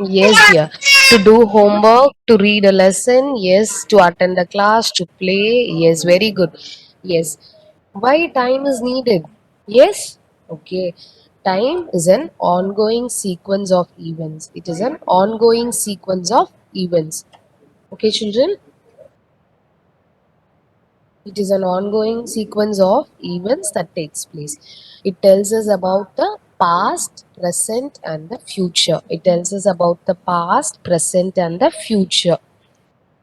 Yes, dear. To do homework, to read a lesson, yes. To attend a class, to play, yes. Very good. Yes. Why time is needed? Yes. Okay. Time is an ongoing sequence of events. It is an ongoing sequence of events. Okay, children? It is an ongoing sequence of events that takes place. It tells us about the past, present, and the future. It tells us about the past, present, and the future.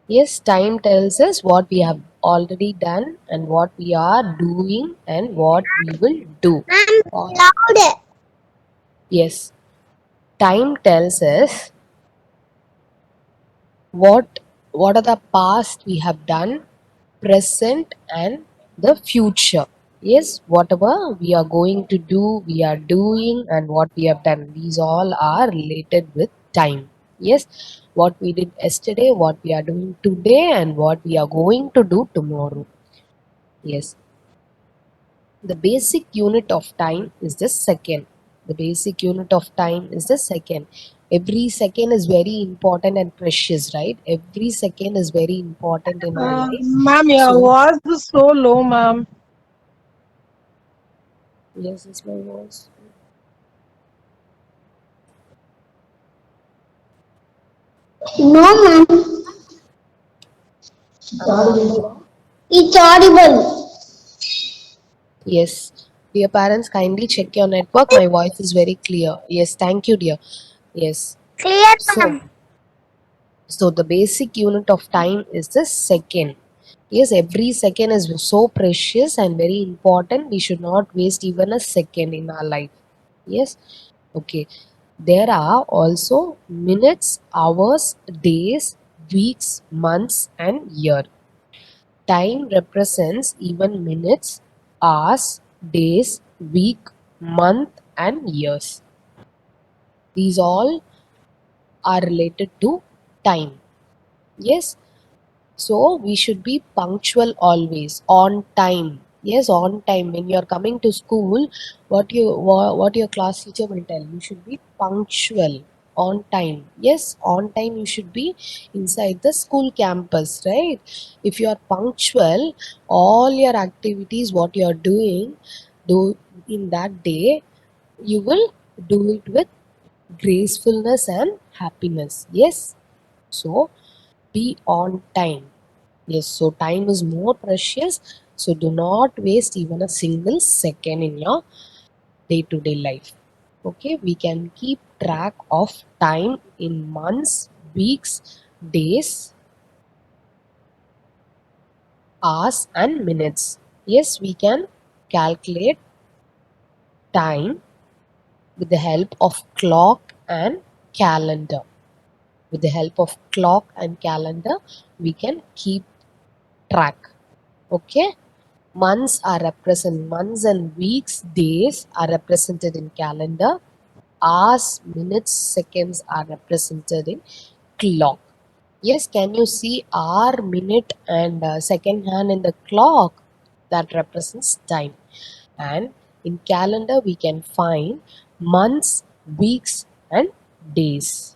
Yes, time tells us what we have already done and what we are doing and what we will do. Ma'am, Or- loud. Yes, time tells us what what are the past we have done, present, and the future. Yes, whatever we are going to do, we are doing, and what we have done, these all are related with time. Yes, what we did yesterday, what we are doing today, and what we are going to do tomorrow. Yes, the basic unit of time is the second. The basic unit of time is the second. Every second is very important and precious, right? Every second is very important in our life. Ma'am, your So, voice is so low, ma'am. yes, it's my voice. No, ma'am. I'm audible. It's audible. Yes. Dear parents, kindly check your network. My voice is very clear. Yes, thank you, dear. Yes. Clear, So, ma'am. so the basic unit of time is the second. Yes, every second is so precious and very important. We should not waste even a second in our life. Yes. Okay. There are also minutes, hours, days, weeks, months, and year. Time represents even minutes, hours, days, week, month, and years. These all are related to time. Yes. So we should be punctual always, on time. Yes, on time. When you are coming to school, what your class teacher will tell you should be punctual, on time. Yes, on time you should be inside the school campus, right? If you are punctual, all your activities, what you are doing, do in that day, you will do it with gracefulness and happiness. Yes, so be on time. Yes, so time is more precious. So do not waste even a single second in your day to day life. Okay, we can keep track of time in months, weeks, days, hours, and minutes. Yes, we can calculate time with the help of clock and calendar. With the help of clock and calendar, we can keep track. Okay, months and weeks, days are represented in calendar. Hours, minutes, seconds are represented in clock. Yes, can you see hour, minute, and second hand in the clock? That represents time. And in calendar, we can find months, weeks, and days.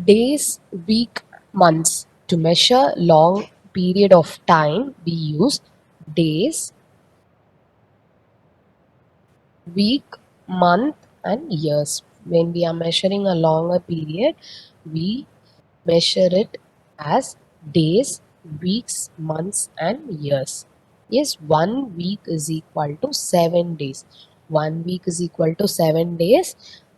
Days, week, months. To measure long period of time, we use days, week, month, and years. When we are measuring a longer period, we measure it as days, weeks, months, and years. Yes, 1 week is equal to 7 days. 1 week is equal to 7 days.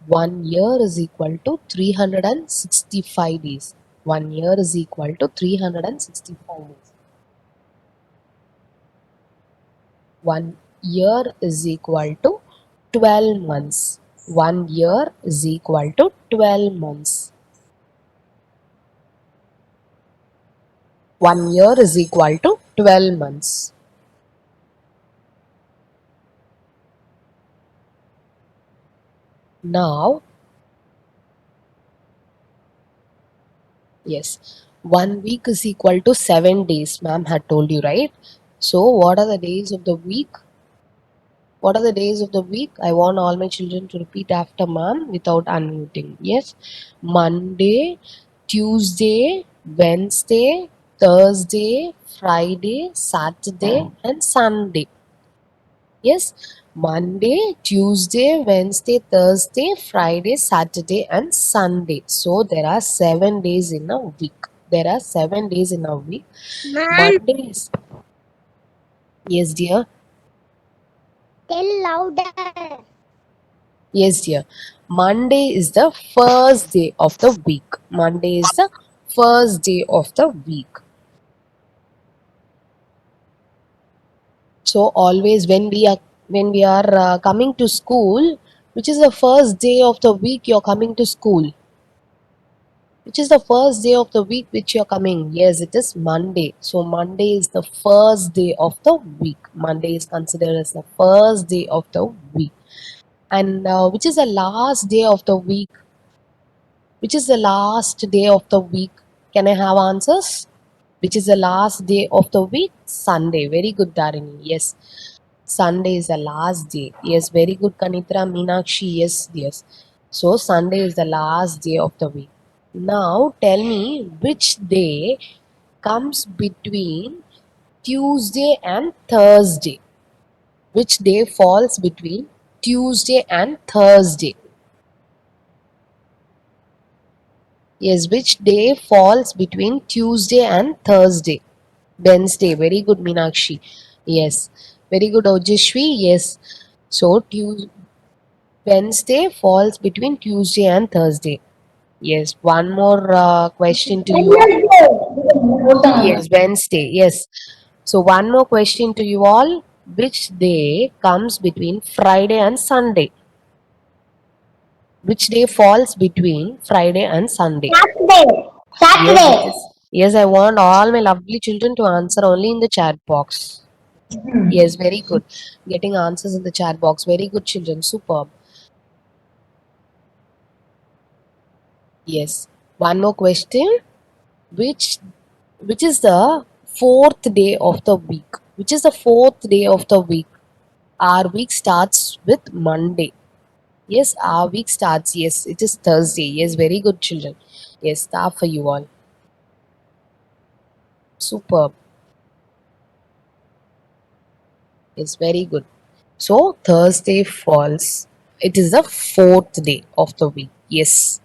1 year is equal to 365 days. 1 year is equal to 365 days. 1 year is equal to 12 months. 1 year is equal to 12 months. 1 year is equal to 12 months. Now, yes, 1 week is equal to 7 days, ma'am had told you, right? So, what are the days of the week? What are the days of the week? I want all my children to repeat after ma'am without unmuting. Yes. Monday, Tuesday, Wednesday, Thursday, Friday, Saturday, and Sunday. Yes. Monday, Tuesday, Wednesday, Thursday, Friday, Saturday, and Sunday. So there are 7 days in a week. There are 7 days in a week. Mondays. Yes, dear. Tell louder. Yes, dear. Monday is the first day of the week. Monday is the first day of the week. So always when we are coming to school, which is the first day of the week you're coming to school? Which is the first day of the week which you're coming? Yes, it is Monday. So Monday is the first day of the week. Monday is considered as the first day of the week. And which is the last day of the week? Which is the last day of the week? Can I have answers? Which is the last day of the week? Sunday. Very good, Dharini. Yes. Sunday is the last day. Yes, very good, Kanitra, Meenakshi. Yes, yes. So Sunday is the last day of the week. Now tell me which day comes between Tuesday and Thursday. Which day falls between Tuesday and Thursday? Yes, which day falls between Tuesday and Thursday? Wednesday. Very good, Meenakshi. Yes. Very good, Ojishwi. Yes. So Wednesday falls between Tuesday and Thursday. Yes. One more question to you all. Yes, Wednesday. Yes. So one more question to you all. Which day comes between Friday and Sunday? Which day falls between Friday and Sunday? Saturday. Yes, it Saturday. is. Yes, I want all my lovely children to answer only in the chat box. Yes, very good. Getting answers in the chat box. Very good, children. Superb. Yes. One more question. Which which is the fourth day of the week? Which is the fourth day of the week? Our week starts with Monday. Yes, our week starts. Yes, it is Thursday. Yes, very good, children. Yes, star for you all. Superb. Yes, very good. So Thursday falls. It is the fourth day of the week. Yes.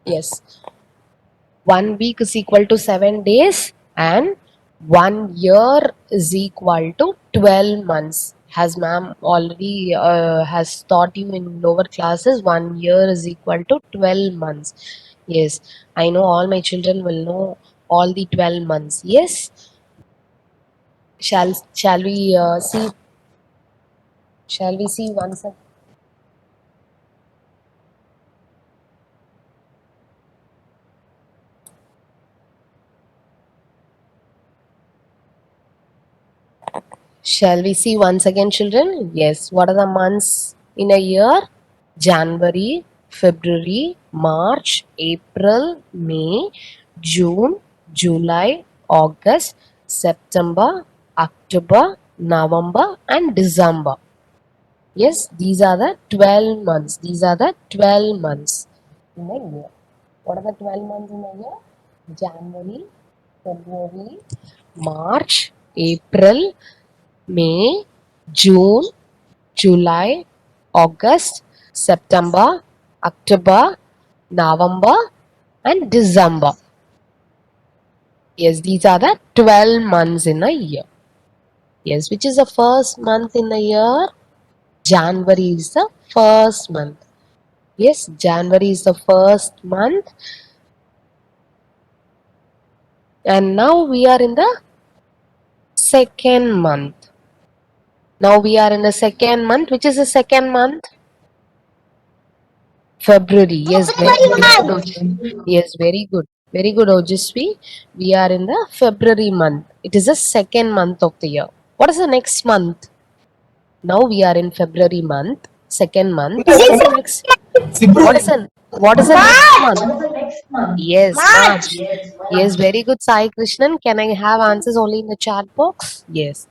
Yes. 1 week is equal to 7 days, and 1 year is equal to 12 months. As ma'am already has taught you in lower classes, 1 year is equal to 12 months. Yes, I know all my children will know all the 12 months. Yes, shall we see? Shall we see once? Shall we see once again, children? Yes. What are the months in a year? January, February, March, April, May, June, July, August, September, October, November, and December. Yes, these are the 12 months. These are the 12 months in a year. What are the 12 months in a year? January, February, March, April, May, June, July, August, September, October, November, and December. Yes, these are the 12 months in a year. Yes, which is the first month in the year? January is the first month. Yes, January is the first month. And now we are in the second month. Now we are in the second month. Which is the second month? February. Yes, very good. Yes, very good. Very good, Ojasvi. We are in the February month. It is the second month of the year. What is the next month? Now we are in February month, second month. What is the next? What is the next month? Yes, March. Yes, very good, Sai Krishnan. Can I have answers only in the chat box? Yes.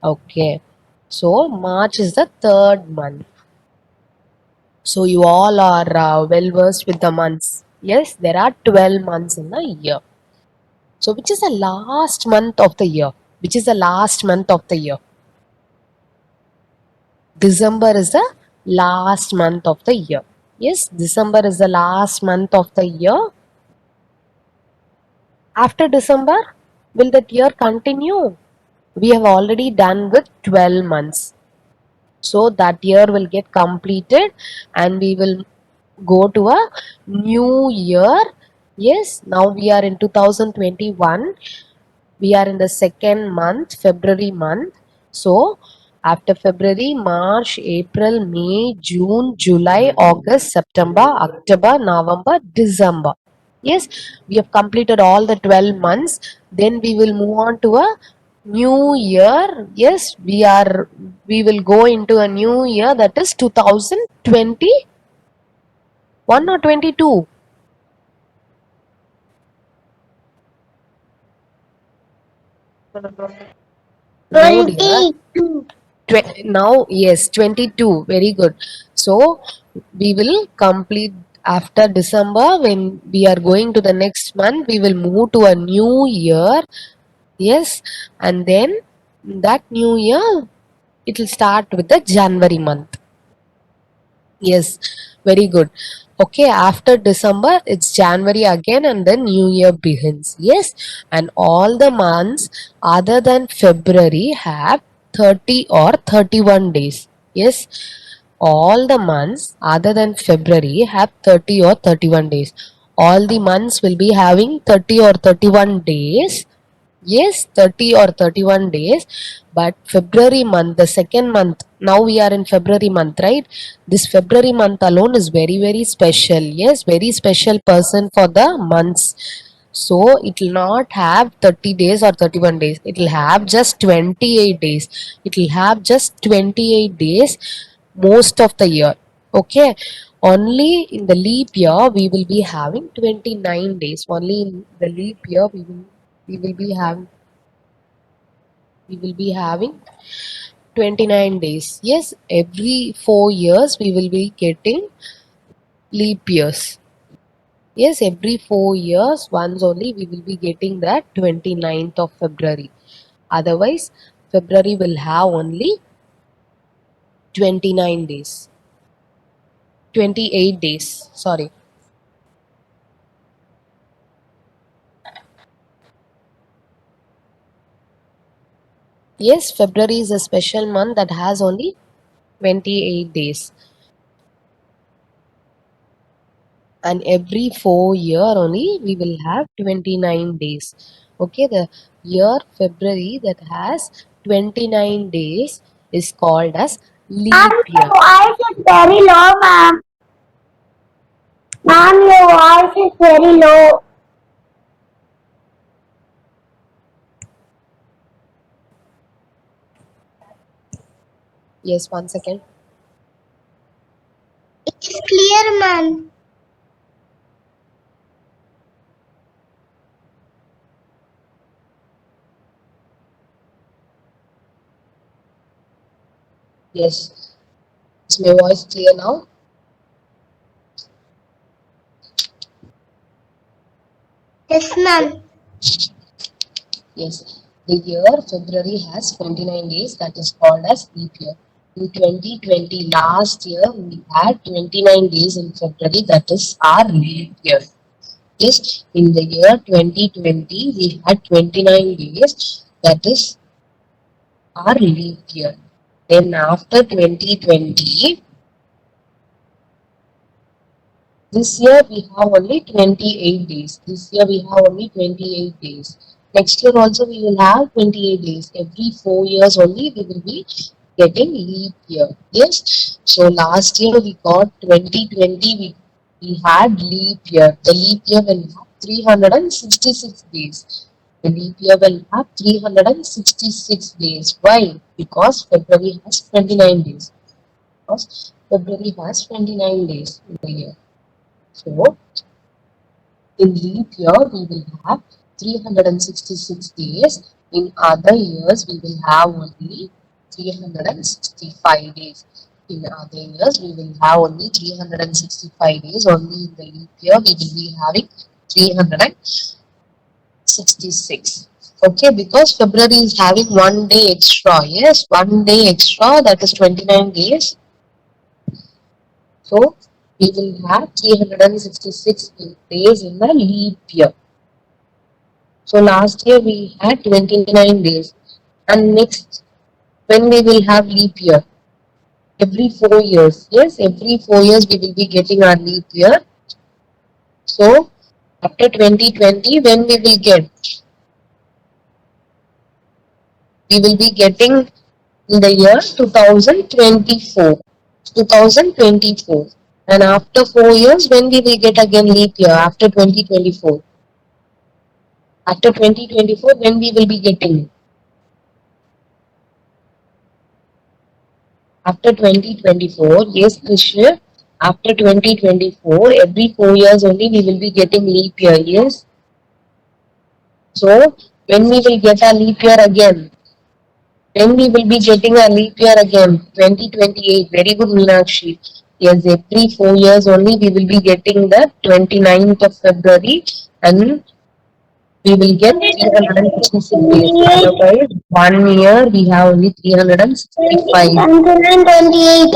Okay. So March is the third month. So you all are well versed with the months. Yes, there are 12 months in a year. So which is the last month of the year? Which is the last month of the year? December is the last month of the year. Yes, December is the last month of the year. After December, will that year continue? We have already done with 12 months. So that year will get completed and we will go to a new year. Yes, now we are in 2021. We are in the second month, February month. So after February, March, April, May, June, July, August, September, October, November, December. Yes, we have completed all the 12 months. Then we will move on to a new year. Yes, we will go into a new year, that is 2021 or 22. No, dear. 22. Now, yes, 22. Very good. So, we will complete after December. When we are going to the next month, we will move to a new year. Yes, and then that new year, it will start with the January month. Yes, very good. Okay, after December, it's January again, and then New Year begins. Yes, and all the months other than February have 30 or 31 days. Yes, all the months other than February have 30 or 31 days. All the months will be having 30 or 31 days. Yes, 30 or 31 days. But February month, the second month, now we are in February month, right? This February month alone is very, very special. Yes, very special person for the months. So it will not have 30 days or 31 days. It will have just 28 days. It will have just 28 days most of the year. Okay. Only in the leap year we will be having 29 days. Only in the leap year we will be having we will be having 29 days. Yes, every 4 years we will be getting leap years. Yes, every 4 years once only we will be getting that 29th of February. Otherwise, February will have only 29 days. 28 days. Sorry. Yes, February is a special month that has only 28 days. And every 4 year only we will have 29 days. Okay, the year February that has 29 days is called as leap Ma'am, year. your voice is very low, ma'am. Ma'am, your voice is very low. Yes, 1 second. It is clear, ma'am. Yes, is my voice clear now? Yes, ma'am. Yes, the year February has 29 days, that is called as leap year. In 2020, last year, we had 29 days in February, that is our leap year. Yes, in the year 2020, we had 29 days, that is our leap year. Then after 2020, this year we have only 28 days. This year we have only 28 days. Next year also we will have 28 days. Every 4 years only we will be getting leap year. Yes. So last year we got 2020, we had leap year. The leap year will have 366 days. The leap year will have 366 days. Why? Because February has 29 days. Because February has 29 days in the year. So, in leap year, we will have 366 days. In other years, we will have only 365 days. In other years, we will have only 365 days. Only in the leap year, we will be having 366. Okay, because February is having 1 day extra. Yes, 1 day extra, that is 29 days. So, we will have 366 days in the leap year. So last year we had 29 days. And next, when we will have leap year? Every 4 years. Yes, every 4 years we will be getting our leap year. So after 2020, when we will get? We will be getting in the year 2024. 2024. And after 4 years, when we will get again leap year? After 2024. After 2024, when we will be getting? After 2024, yes, Krishna, after 2024, every 4 years only we will be getting leap year, yes. So, when we will get a leap year again? When we will be getting a leap year again? 2028, very good Meenakshi. Yes, every 4 years only we will be getting the 29th of February and we will get 366 days. Otherwise, 1 year we have only 365. 128.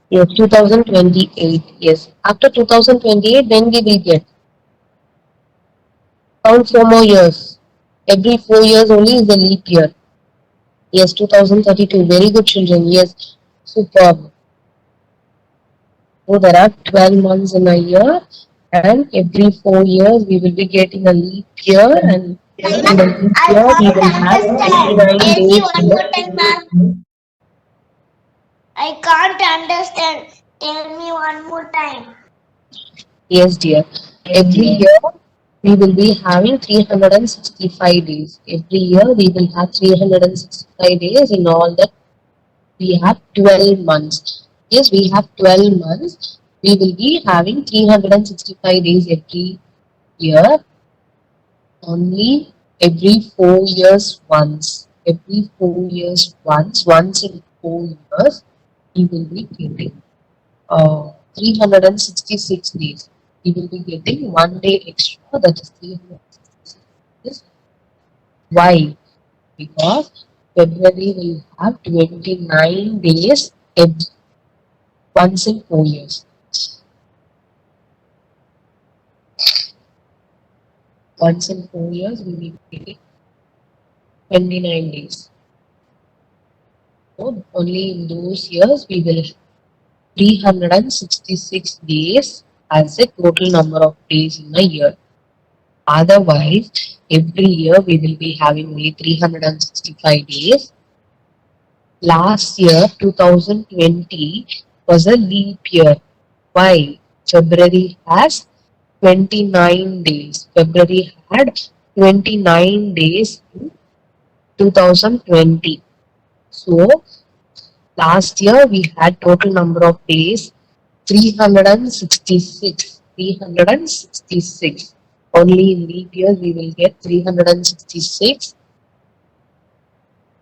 Yes, 2028. Yes. After 2028, when we will get? Count 4 more years. Every 4 years only is the leap year. Yes, 2032. Very good, children. Yes, superb. So there are 12 months in a year, and every 4 years we will be getting a leap year, and in the leap I year we will can't have understand. 29 Tell me days. one more time, ma'am. I can't understand. Tell me one more time. Yes, dear. Every year we will be having 365 days. Every year we will have 365 days. In all that we have 12 months. Yes, we have 12 months. We will be having 365 days every year. Only every 4 years once. Every 4 years once. Once in 4 years, we will be getting 366 days. We will be getting 1 day extra, that is 366 days. Why? Because February will have 29 days once in 4 years. Once in 4 years, we will be getting 29 days. So only in those years, we will 366 days as a total number of days in a year. Otherwise, every year we will be having only 365 days. Last year, 2020, was a leap year. Why? February has 29 days. February had 29 days in 2020. So, last year we had total number of days 366. 366. Only in leap year we will get 366.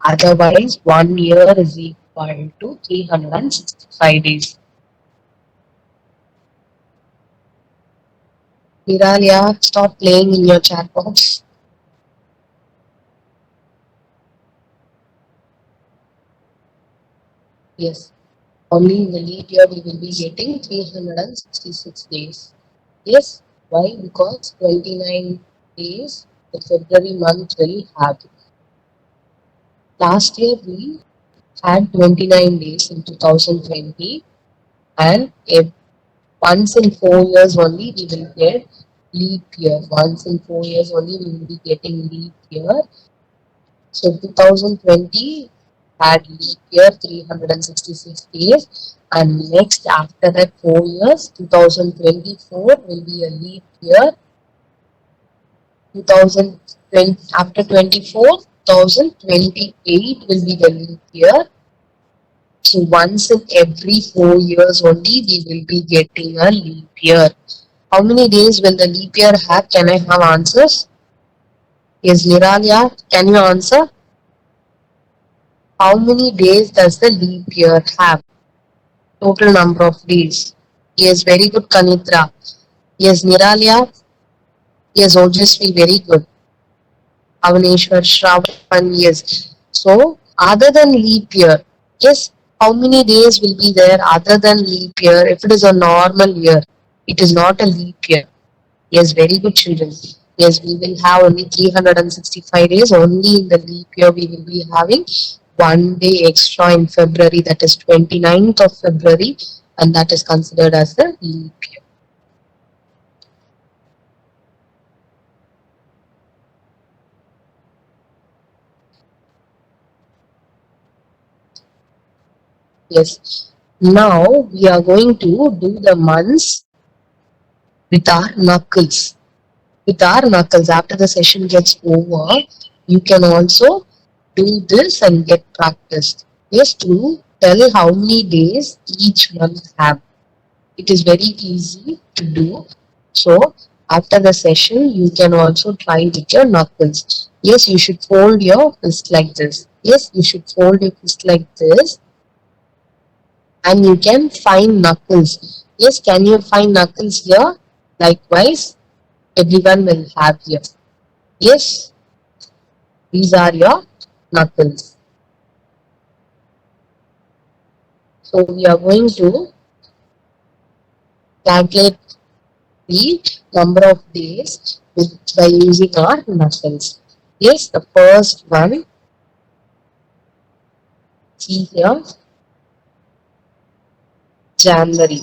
Otherwise, 1 year is equal to 365 days. Miralia, stop playing in your chat box. Yes, only in the leap year we will be getting 366 days. Yes, why? Because 29 days the February month will have. Last year we had 29 days in 2020, and if once in 4 years only we will get leap year. Once in 4 years only we will be getting leap year. So 2020 had leap year 366 days, and next after that 4 years, 2024 will be a leap year. 2020, after 24, 2028 will be the leap year. So once in every 4 years only we will be getting a leap year. How many days will the leap year have? Can I have answers? Yes, Niralya, can you answer? How many days does the leap year have? Total number of days. Yes, very good, Kanitra. Yes, Niralya. Yes, Ojasvi, very good. Avaneshwar, Shravan, yes. So, other than leap year, yes, how many days will be there other than leap year if it is a normal year? It is not a leap year. Yes, very good, children. Yes, we will have only 365 days. Only in the leap year we will be having 1 day extra in February, that is 29th of February, and that is considered as the leap year. Yes. Now we are going to do the months with our knuckles. With our knuckles, after the session gets over, you can also do this and get practiced. Yes, to tell how many days each month have. It is very easy to do. So after the session, you can also try with your knuckles. Yes, you should fold your fist like this. Yes, you should fold your fist like this, and you can find knuckles. Yes, can you find knuckles here? Likewise, everyone will have here. Yes, these are your knuckles. So we are going to calculate the number of days by using our knuckles. Yes, the first one, see here, January.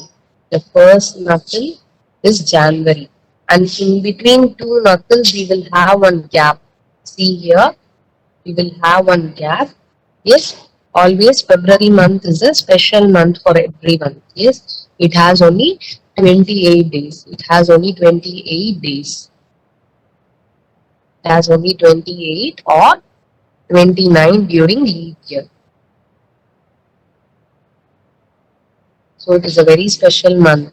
The first knuckle is January. And in between two knuckles, we will have one gap. See here, we will have one gap. Yes, always February month is a special month for everyone. Yes, it has only 28 days. It has only 28 days. It has only 28 or 29 during leap year. So it is a very special month.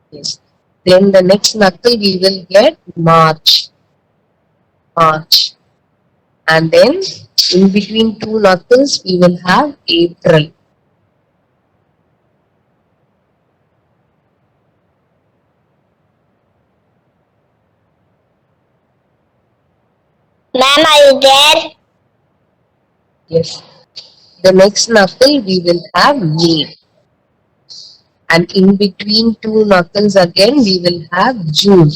Yes. Then the next knuckle we will get March. March. And then in between two knuckles we will have April. Ma'am, are you there? Yes. The next knuckle we will have May. And in between two knuckles again we will have June.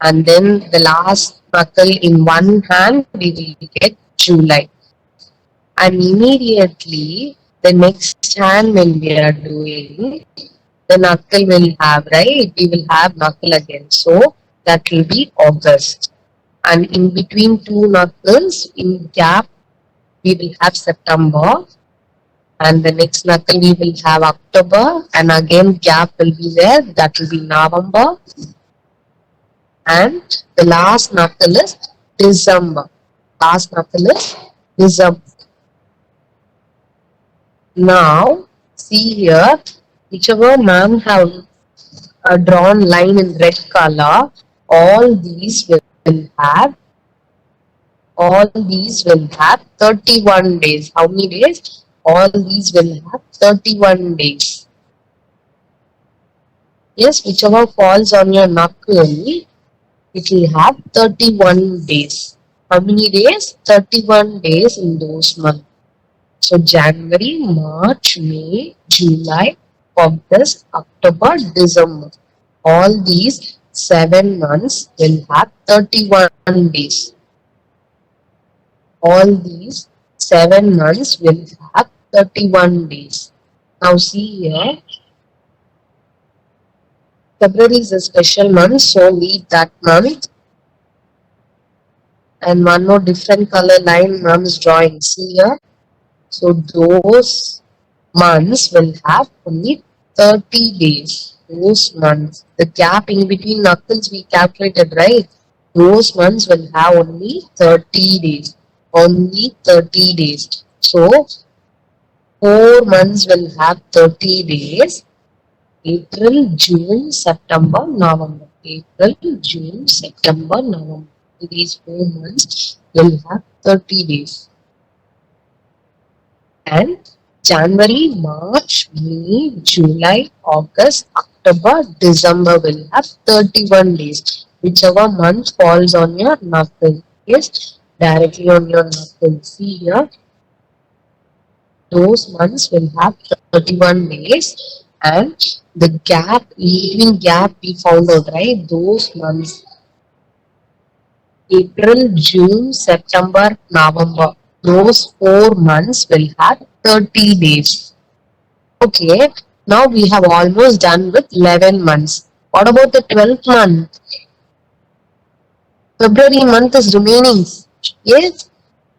And then the last knuckle in one hand we will get July. And immediately the next hand when we are doing, the knuckle will have, right? We will have knuckle again. So that will be August. And in between two knuckles, in gap, we will have September. And the next knuckle we will have October. And again gap will be there. That will be November. And the last knuckle is December. Last knuckle is December. Now, see here, whichever ma'am have a drawn line in red color, all these will have 31 days. How many days? All these will have 31 days. Yes, whichever falls on your knuckle, it will have 31 days. How many days? 31 days in those months. So January, March, May, July, August, October, December. All these 7 months will have 31 days. All these 7 months will have 31 days. Now see here, February is a special month, so leave that month. And one more different color line ma'am is drawing. See here. So those months will have only 30 days. those months, the gap in between knuckles we calculated, right? Those months will have only 30 days. Only 30 days. So 4 months will have 30 days. April, June, September, November. April, June, September, November. These 4 months will have 30 days. And January, March, May, July, August, October, December will have 31 days. Whichever month falls on your knuckle. Yes, directly on your knuckle. See here, those months will have 31 days, and the gap, leaving gap we found out, right? Those months, April, June, September, November, those 4 months will have 30 days. Okay, now we have almost done with 11 months. What about the 12th month? February month is remaining. Yes,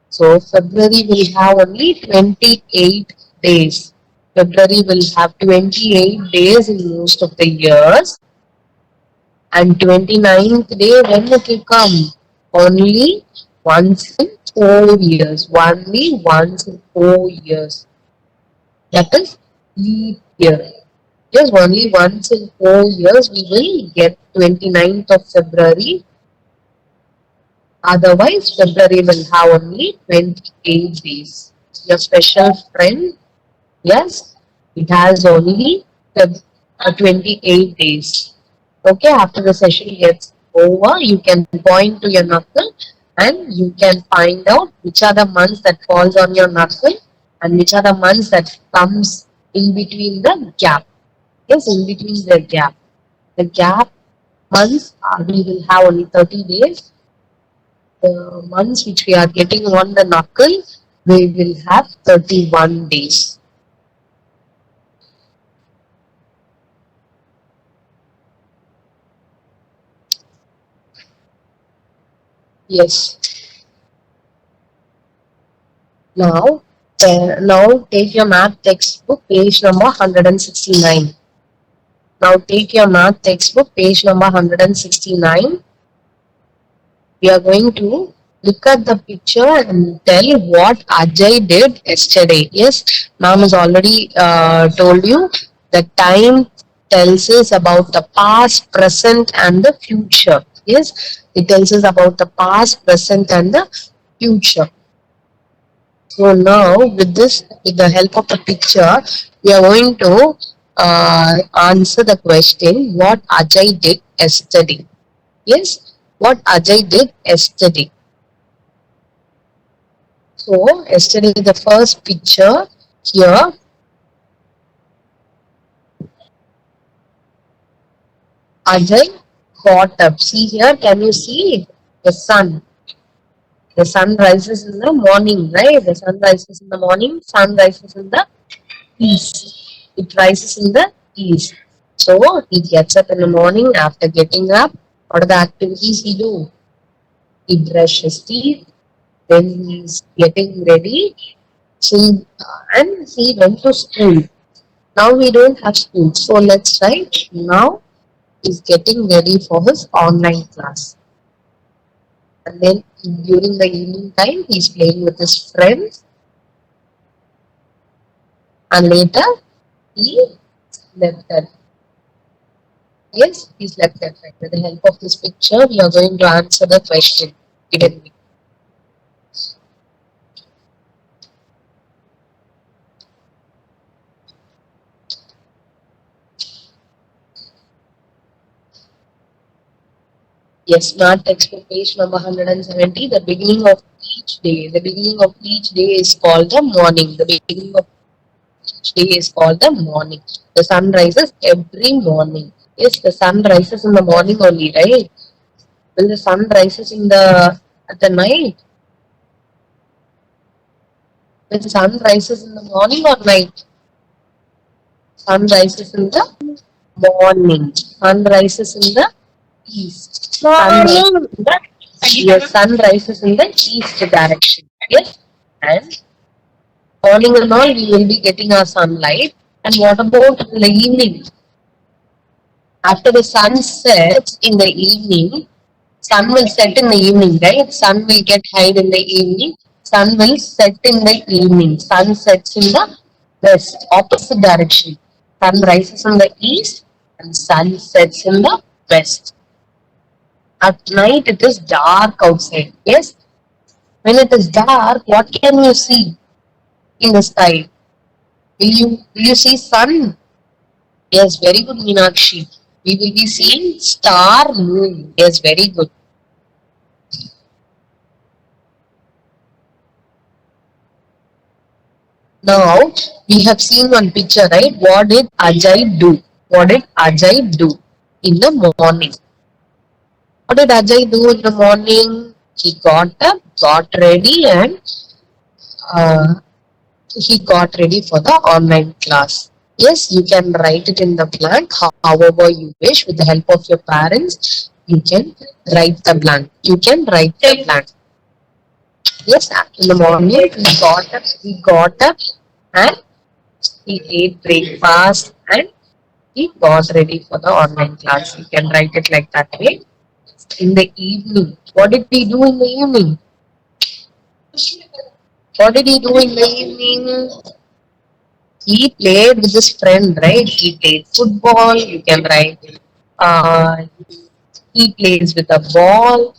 so February will have only 28 days. February will have 28 days in most of the years. And 29th day, when it will come? Only once in 4 years. Only once in 4 years. That is leap year. Yes, only once in 4 years we will get 29th of February. Otherwise, February will have only 28 days. Your special friend, yes, it has only 28 days. Okay, after the session gets over, you can point to your knuckle and you can find out which are the months that falls on your knuckle and which are the months that comes in between the gap. Yes, in between the gap. The gap months we will have only 30 days. The months which we are getting on the knuckle, we will have 31 days. Yes. Now, now take your math textbook, page number 169. Now take your math textbook, page number 169. We are going to look at the picture and tell what Ajay did yesterday. Yes, ma'am has already told you the time tells us about the past, present, and the future. Yes, it tells us about the past, present, and the future. So now with this, with the help of the picture, we are going to answer the question what Ajay did yesterday. Yes, what Ajay did yesterday. So yesterday the first picture here, Ajay got up. See here, can you see the sun? The sun rises in the morning, right? The sun rises in the morning, sun rises in the east. It rises in the east. So he gets up in the morning. After getting up, what are the activities he do? He brushes teeth, then he's getting ready. And he went to school. Now we don't have school. So let's write now he's getting ready for his online class. And then during the evening time, he's playing with his friends. And later, he left at. Yes, he slept at night. With the help of this picture, we are going to answer the question given me. Yes, smart textbook page number 170. The beginning of each day. The beginning of each day is called the morning. The beginning of each day is called the morning. The sun rises every morning. Yes, the sun rises in the morning only, right? Will the sun rises in the at the night? Will the sun rises in the morning or night? Sun rises in the morning. Sun rises in the east. Sun rises in the east direction. Yes, and morning and all we will be getting our sunlight. And what about in the evening? After the sun sets in the evening, sun will set in the evening, right? Sun will get hide in the evening. Sun will set in the evening. Sun sets in the west, opposite direction. Sun rises in the east and sun sets in the west. At night it is dark outside. Yes. When it is dark, what can you see in the sky? Will you see sun? Yes, very good, Meenakshi. We will be seeing star moon. Yes, very good. Now, we have seen one picture, right? What did Ajay do? What did Ajay do in the morning? What did Ajay do in the morning? He got up, got ready, and uh, he got ready for the online class. Yes, you can write it in the blank however you wish. With the help of your parents, you can write the blank. You can write the blank. Yes, in the morning he got up and he ate breakfast and he got ready for the online class. You can write it like that way. In the evening, what did he do in the evening? What did he do in the evening? He played with his friend, right? He played football. You can write. Uh, he plays with a ball.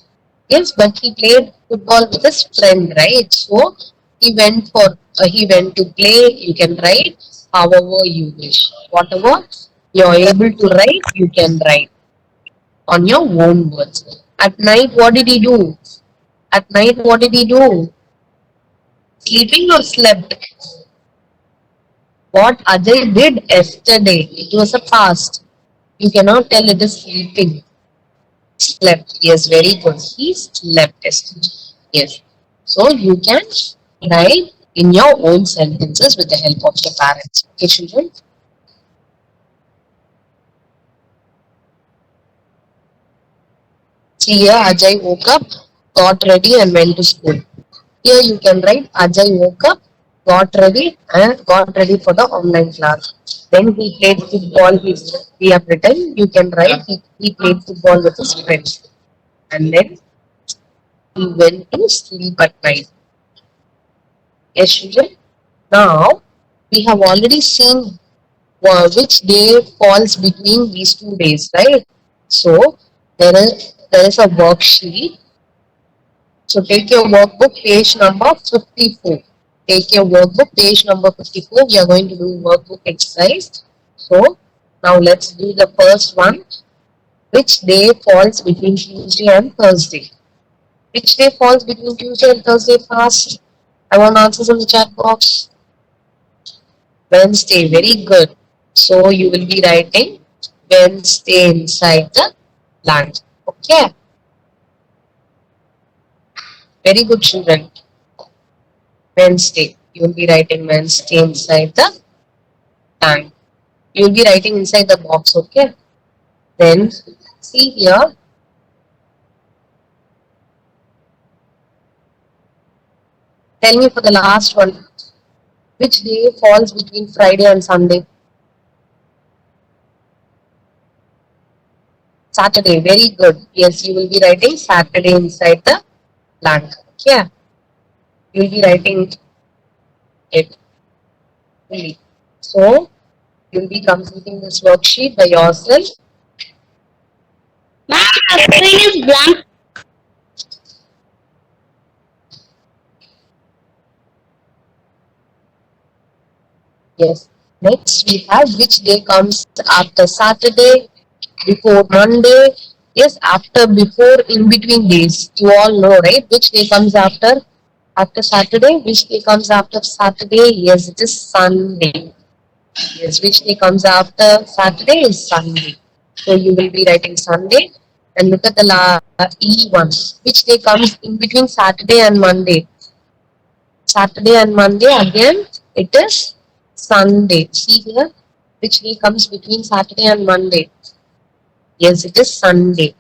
Yes, but he played football with his friend, right? So he went to play. You can write however you wish. Whatever you're able to write, you can write on your own words. At night, what did he do? At night, what did he do? Sleeping or slept? What Ajay did yesterday, it was a past. You cannot tell it is sleeping. Slept. Yes, very good. He slept yesterday. Yes. So you can write in your own sentences with the help of your parents. Okay, children? See here, Ajay woke up, got ready, and went to school. Here you can write Ajay woke up, got ready, and got ready for the online class. Then he played football. We have written. You can write he played football with his friends, and then he went to sleep at night. Yes, children. Now we have already seen which day falls between these 2 days, right? So there is a worksheet. So take your workbook, page number 54. Take your workbook, page number 54. We are going to do workbook exercise. So now let's do the first one. Which day falls between Tuesday and Thursday? Which day falls between Tuesday and Thursday fast? I want answers in the chat box. Wednesday, very good. So you will be writing Wednesday inside the blank. Okay. Very good, children. Wednesday. You will be writing Wednesday inside the blank. You will be writing inside the box. Okay. Then see here. Tell me for the last one. Which day falls between Friday and Sunday? Saturday. Very good. Yes, you will be writing Saturday inside the blank. Okay. You will be writing it. So you will be completing this worksheet by yourself. My screen is blank. Yes. Next we have which day comes after Saturday, before Monday. Yes, after, before, in between days. You all know, right? Which day comes after Saturday? Which day comes after Saturday? Yes, it is Sunday. Yes, which day comes after Saturday is Sunday. So you will be writing Sunday. And look at the E one. Which day comes in between Saturday and Monday? Saturday and Monday again, it is Sunday. See here, which day comes between Saturday and Monday? Yes, it is Sunday.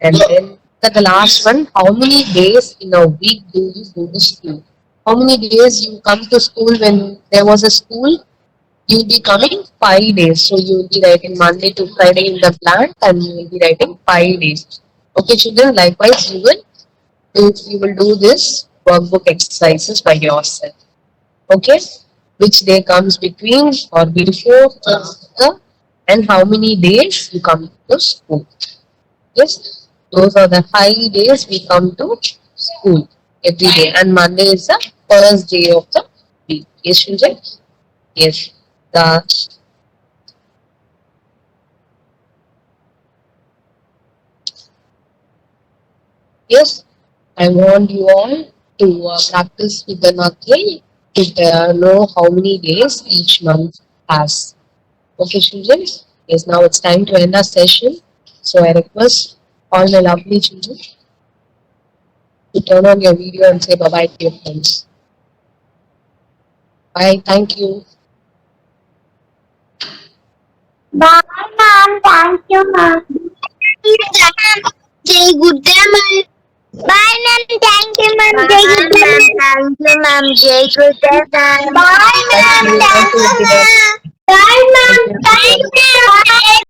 And then look at the last one. How many days in a week do you go to school? How many days you come to school when there was a school? You'll be coming 5 days. So you'll be writing Monday to Friday in the blank and you will be writing 5 days. Okay, children, likewise you will do this workbook exercises by yourself. Okay? Which day comes between or before, after, and how many days you come to school. Yes, those are the 5 days we come to school every day, and Monday is the first day of the week. Yes, children? Yes. The yes, I want you all to practice with the knuckle to know how many days each month has. Okay, children? Yes, now it's time to end our session. So I request all my lovely children to turn on your video and say bye-bye to your friends. Bye. Thank you. Bye, ma'am. Thank you, ma'am. Say good day, ma'am. Bye, ma'am. Thank you, ma'am. Say good day, ma'am. Thank you, ma'am. Say good day, ma'am. Bye, Thank ma'am. you. Thank Thank you, you, Nikita. ma'am. Bye, Thank ma'am. you. Thank you.